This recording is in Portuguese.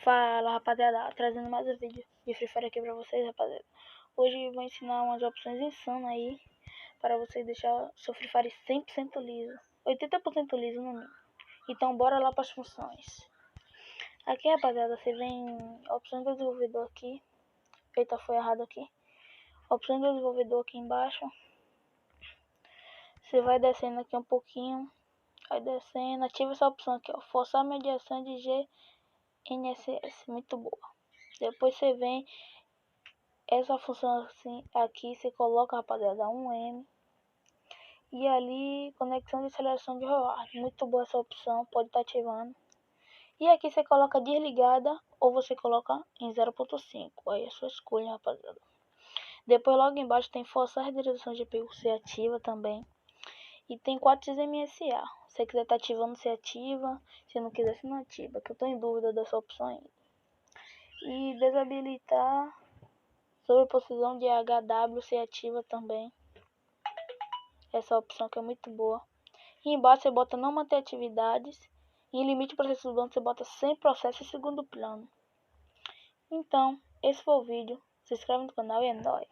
Fala, rapaziada, trazendo mais um vídeo de Free Fire aqui pra vocês, rapaziada. Hoje eu vou ensinar umas opções insanas aí para vocês deixar seu Free Fire 100% liso, 80% liso no mínimo. Então bora lá para as funções. Aqui, rapaziada, você vem opções do desenvolvedor aqui. Eita, foi errado aqui. Opções do desenvolvedor aqui embaixo. Você vai descendo aqui um pouquinho, vai descendo, ativa essa opção aqui, ó, forçar a mediação de GNSS, muito boa. Depois você vem essa função assim, aqui você coloca, rapaziada, 1M. E ali, conexão de aceleração de reward. Muito boa essa opção, pode estar ativando. E aqui você coloca desligada ou você coloca em 0.5. Aí é a sua escolha, rapaziada. Depois logo embaixo tem forçar a direção de GPU, você ativa também. E tem 4x MSA. Se você quiser estar ativando, você ativa. Se não quiser, você não ativa. Que eu tô em dúvida dessa opção ainda. E desabilitar sobre precisão de HW, você ativa também. Essa opção que é muito boa. E embaixo você bota não manter atividades. E em limite de processo do banco você bota sem processo em segundo plano. Então, esse foi o vídeo. Se inscreve no canal e é nóis.